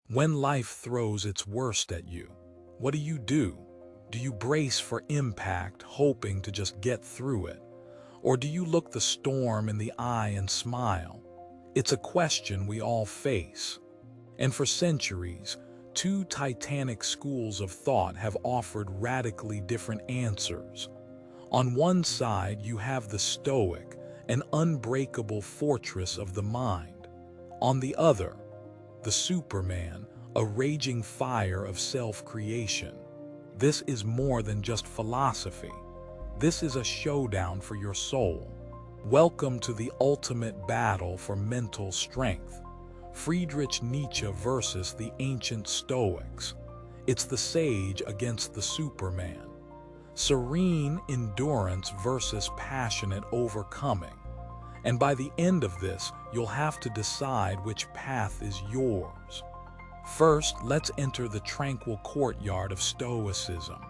When life throws its worst at you, what do? Do you brace for impact, hoping to just get through it? Or do you look the storm in the eye and smile? It's a question we all face. And for centuries, two titanic schools of thought have offered radically different answers. On one side, you have the Stoic, an unbreakable fortress of the mind. On the other, the Superman, a raging fire of self-creation. This is more than just philosophy. This is a showdown for your soul. Welcome to the ultimate battle for mental strength. Friedrich Nietzsche versus the ancient Stoics. It's the sage against the Superman. Serene endurance versus passionate overcoming. And by the end of this, you'll have to decide which path is yours. First, let's enter the tranquil courtyard of Stoicism.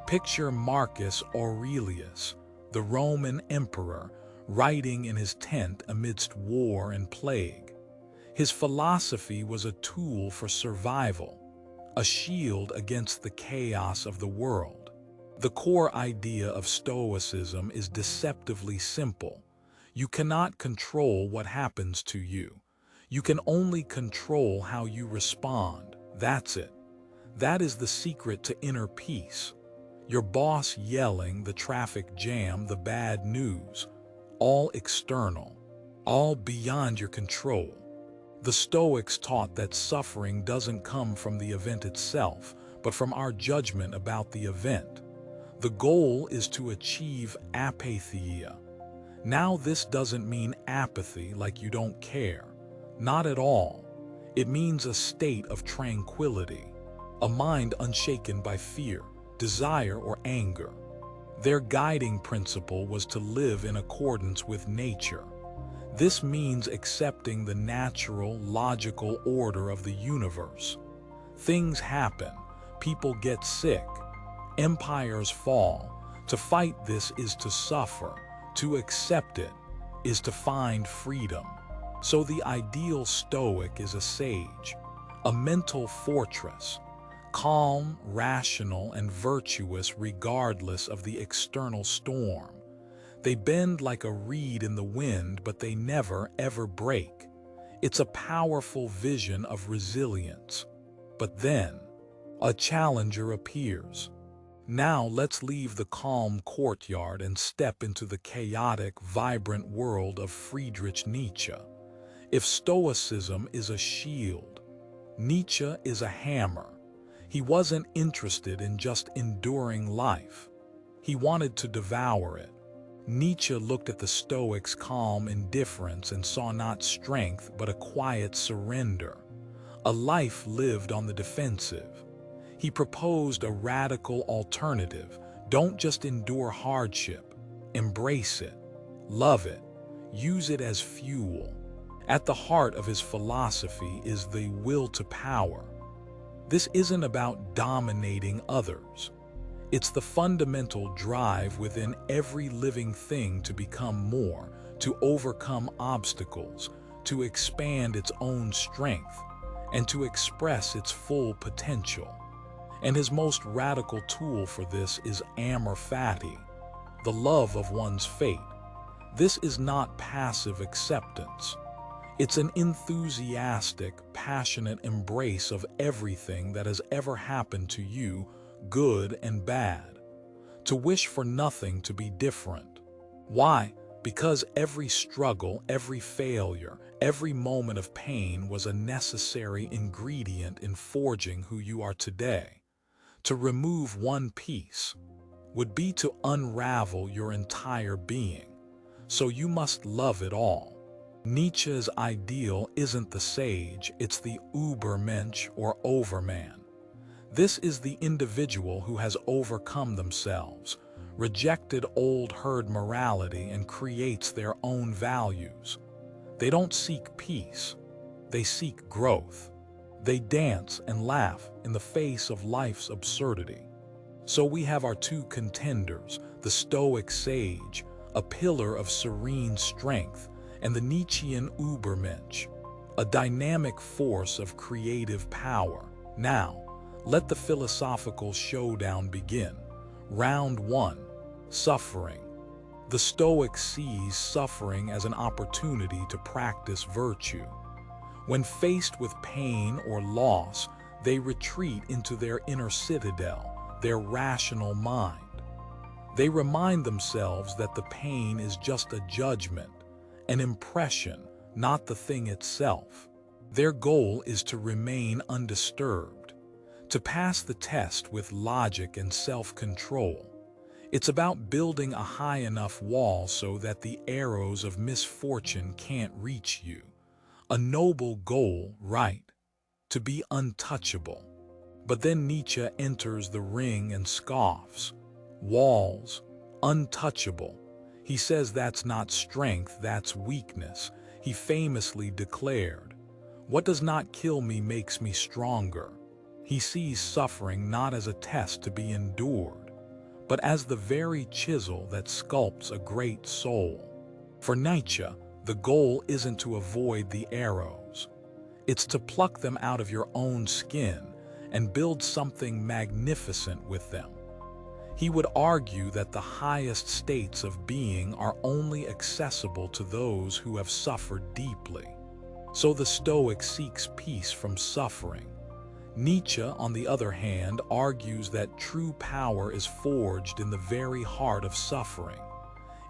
Picture Marcus Aurelius, the Roman emperor, writing in his tent amidst war and plague. His philosophy was a tool for survival, a shield against the chaos of the world. The core idea of Stoicism is deceptively simple. You cannot control what happens to you. You can only control how you respond. That's it. That is the secret to inner peace. Your boss yelling, the traffic jam, the bad news, all external, all beyond your control. The Stoics taught that suffering doesn't come from the event itself, but from our judgment about the event. The goal is to achieve apatheia. Now, this doesn't mean apathy like you don't care. Not at all. It means a state of tranquility, a mind unshaken by fear, desire, or anger. Their guiding principle was to live in accordance with nature. This means accepting the natural, logical order of the universe. Things happen, people get sick, empires fall. To fight this is to suffer. To accept it is to find freedom. So the ideal Stoic is a sage, a mental fortress, calm, rational, and virtuous regardless of the external storm. They bend like a reed in the wind, but they never, ever break. It's a powerful vision of resilience. But then, a challenger appears. Now let's leave the calm courtyard and step into the chaotic, vibrant world of Friedrich Nietzsche. If Stoicism is a shield, Nietzsche is a hammer. He wasn't interested in just enduring life. He wanted to devour it. Nietzsche looked at the Stoics' calm indifference and saw not strength but a quiet surrender, a life lived on the defensive. He proposed a radical alternative. Don't just endure hardship. Embrace it. Love it. Use it as fuel. At the heart of his philosophy is the will to power. This isn't about dominating others. It's the fundamental drive within every living thing to become more, to overcome obstacles, to expand its own strength, and to express its full potential. And his most radical tool for this is Amor Fati, the love of one's fate. This is not passive acceptance. It's an enthusiastic, passionate embrace of everything that has ever happened to you, good and bad. To wish for nothing to be different. Why? Because every struggle, every failure, every moment of pain was a necessary ingredient in forging who you are today. To remove one piece would be to unravel your entire being. So you must love it all. Nietzsche's ideal isn't the sage, it's the Übermensch or overman. This is the individual who has overcome themselves, rejected old herd morality, and creates their own values. They don't seek peace, they seek growth. They dance and laugh in the face of life's absurdity. So we have our two contenders, the Stoic sage, a pillar of serene strength, and the Nietzschean Übermensch, a dynamic force of creative power. Now, let the philosophical showdown begin. Round 1. Suffering. The Stoic sees suffering as an opportunity to practice virtue. When faced with pain or loss, they retreat into their inner citadel, their rational mind. They remind themselves that the pain is just a judgment, an impression, not the thing itself. Their goal is to remain undisturbed, to pass the test with logic and self-control. It's about building a high enough wall so that the arrows of misfortune can't reach you. A noble goal, right? To be untouchable. But then Nietzsche enters the ring and scoffs. Walls, untouchable. He says that's not strength, that's weakness. He famously declared, "What does not kill me makes me stronger." He sees suffering not as a test to be endured, but as the very chisel that sculpts a great soul. For Nietzsche, the goal isn't to avoid the arrows. It's to pluck them out of your own skin and build something magnificent with them. He would argue that the highest states of being are only accessible to those who have suffered deeply. So the Stoic seeks peace from suffering. Nietzsche, on the other hand, argues that true power is forged in the very heart of suffering.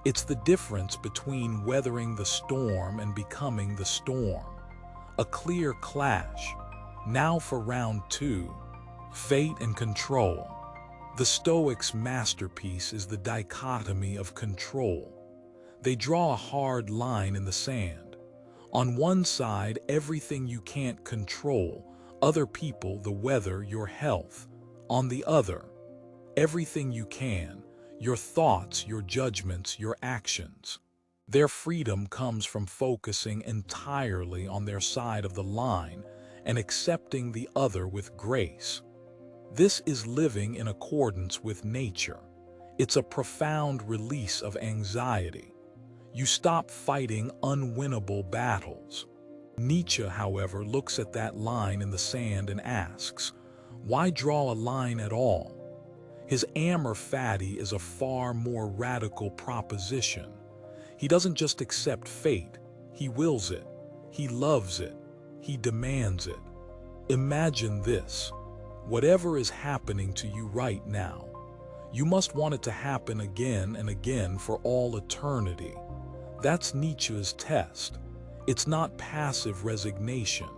It's the difference between weathering the storm and becoming the storm. A clear clash. Now for round 2, fate and control. The Stoics' masterpiece is the dichotomy of control. They draw a hard line in the sand. On one side, everything you can't control, other people, the weather, your health. On the other, everything you can, your thoughts, your judgments, your actions. Their freedom comes from focusing entirely on their side of the line and accepting the other with grace. This is living in accordance with nature. It's a profound release of anxiety. You stop fighting unwinnable battles. Nietzsche, however, looks at that line in the sand and asks, why draw a line at all? His Amor Fati is a far more radical proposition. He doesn't just accept fate, he wills it, he loves it, he demands it. Imagine this. Whatever is happening to you right now, you must want it to happen again and again for all eternity. That's Nietzsche's test. It's not passive resignation.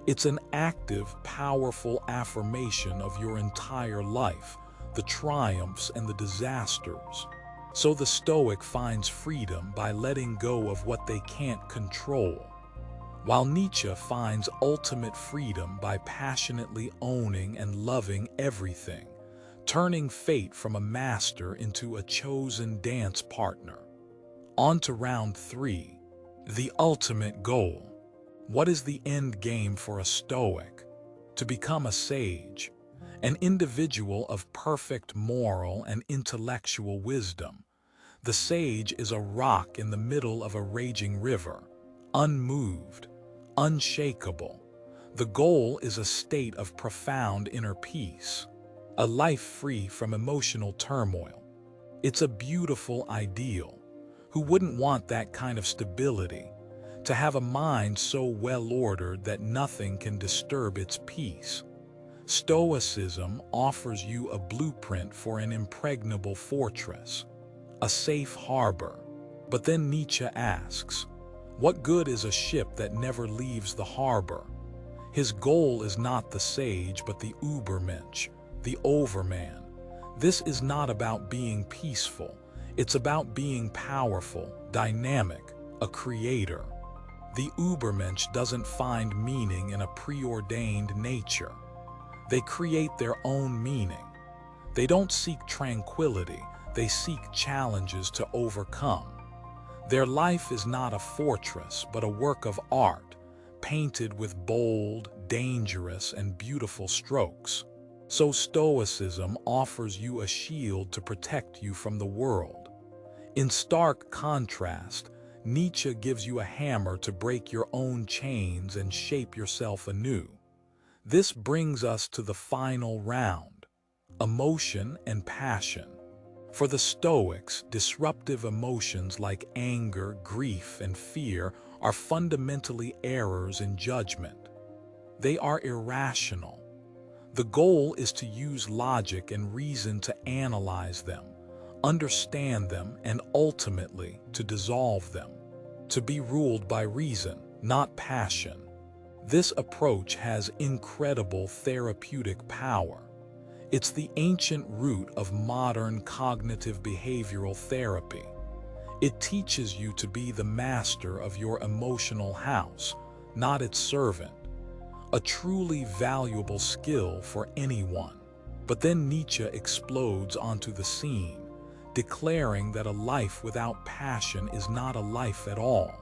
It's an active, powerful affirmation of your entire life, the triumphs and the disasters. So the Stoic finds freedom by letting go of what they can't control, while Nietzsche finds ultimate freedom by passionately owning and loving everything, turning fate from a master into a chosen dance partner. On to round 3, the ultimate goal. What is the end game for a Stoic? To become a sage, an individual of perfect moral and intellectual wisdom. The sage is a rock in the middle of a raging river, unmoved, unshakable. The goal is a state of profound inner peace, a life free from emotional turmoil. It's a beautiful ideal. Who wouldn't want that kind of stability? To have a mind so well-ordered that nothing can disturb its peace. Stoicism offers you a blueprint for an impregnable fortress, a safe harbor. But then Nietzsche asks, what good is a ship that never leaves the harbor? His goal is not the sage, but the Übermensch, the overman. This is not about being peaceful. It's about being powerful, dynamic, a creator. The Übermensch doesn't find meaning in a preordained nature. They create their own meaning. They don't seek tranquility, they seek challenges to overcome. Their life is not a fortress, but a work of art, painted with bold, dangerous, and beautiful strokes. So Stoicism offers you a shield to protect you from the world. In stark contrast, Nietzsche gives you a hammer to break your own chains and shape yourself anew. This brings us to the final round: emotion and passion. For the Stoics, disruptive emotions like anger, grief, and fear are fundamentally errors in judgment. They are irrational. The goal is to use logic and reason to analyze them, understand them, and ultimately to dissolve them. To be ruled by reason, not passion. This approach has incredible therapeutic power. It's the ancient root of modern cognitive behavioral therapy. It teaches you to be the master of your emotional house, not its servant. A truly valuable skill for anyone. But then Nietzsche explodes onto the scene, declaring that a life without passion is not a life at all.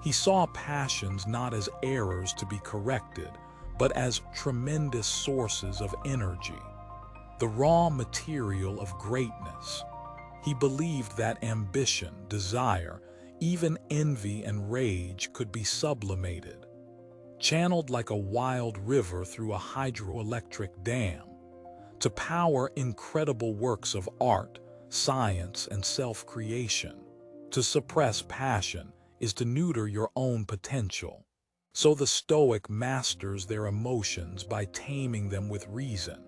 He saw passions not as errors to be corrected, but as tremendous sources of energy, the raw material of greatness. He believed that ambition, desire, even envy and rage could be sublimated, channeled like a wild river through a hydroelectric dam, to power incredible works of art, science, and self-creation. To suppress passion is to neuter your own potential. So the Stoic masters their emotions by taming them with reason.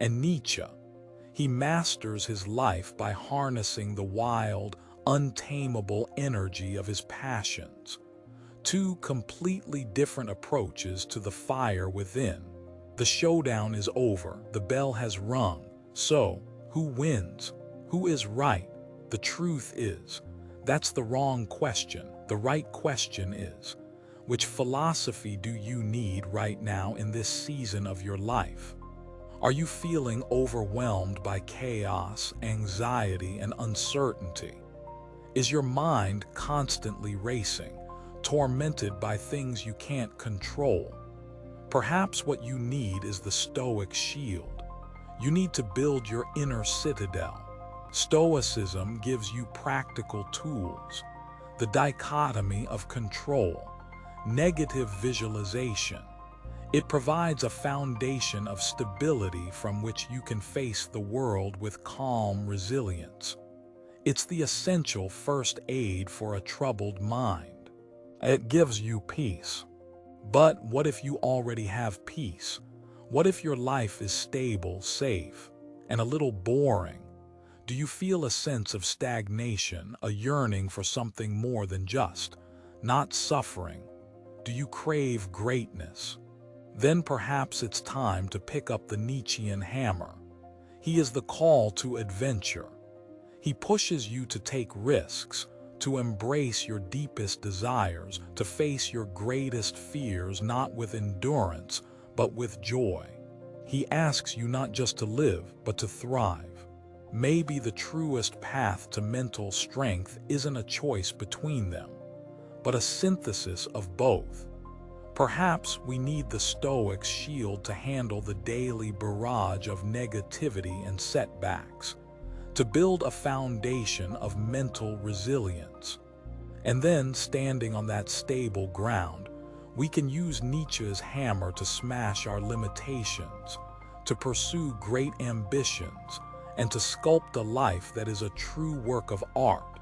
And Nietzsche, he masters his life by harnessing the wild, untamable energy of his passions. Two completely different approaches to the fire within. The showdown is over, the bell has rung. So, who wins? Who is right? The truth is, that's the wrong question. The right question is, which philosophy do you need right now in this season of your life? Are you feeling overwhelmed by chaos, anxiety, and uncertainty? Is your mind constantly racing, tormented by things you can't control? Perhaps what you need is the Stoic shield. You need to build your inner citadel. Stoicism gives you practical tools: the dichotomy of control, negative visualization. It provides a foundation of stability from which you can face the world with calm resilience. It's the essential first aid for a troubled mind. It gives you peace. But what if you already have peace? What if your life is stable, safe, and a little boring? Do you feel a sense of stagnation, a yearning for something more than just, not suffering? Do you crave greatness? Then perhaps it's time to pick up the Nietzschean hammer. He is the call to adventure. He pushes you to take risks, to embrace your deepest desires, to face your greatest fears not with endurance, but with joy. He asks you not just to live, but to thrive. Maybe the truest path to mental strength isn't a choice between them, but a synthesis of both. Perhaps we need the Stoic shield to handle the daily barrage of negativity and setbacks, to build a foundation of mental resilience. And then, standing on that stable ground, we can use Nietzsche's hammer to smash our limitations, to pursue great ambitions, and to sculpt a life that is a true work of art.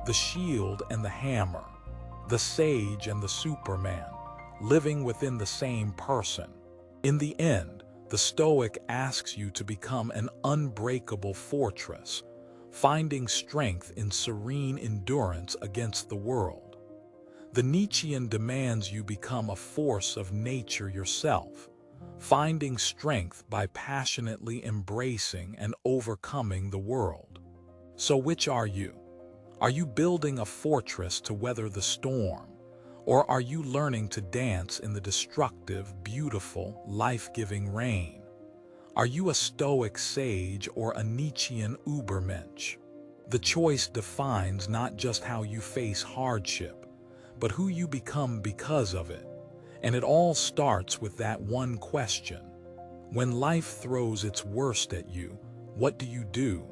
The shield and the hammer, the sage and the Superman, living within the same person. In the end, the Stoic asks you to become an unbreakable fortress, finding strength in serene endurance against the world. The Nietzschean demands you become a force of nature yourself, finding strength by passionately embracing and overcoming the world. So which are you? Are you building a fortress to weather the storm? Or are you learning to dance in the destructive, beautiful, life-giving rain? Are you a Stoic sage or a Nietzschean Übermensch? The choice defines not just how you face hardship, but who you become because of it. And it all starts with that one question. When life throws its worst at you, what do you do?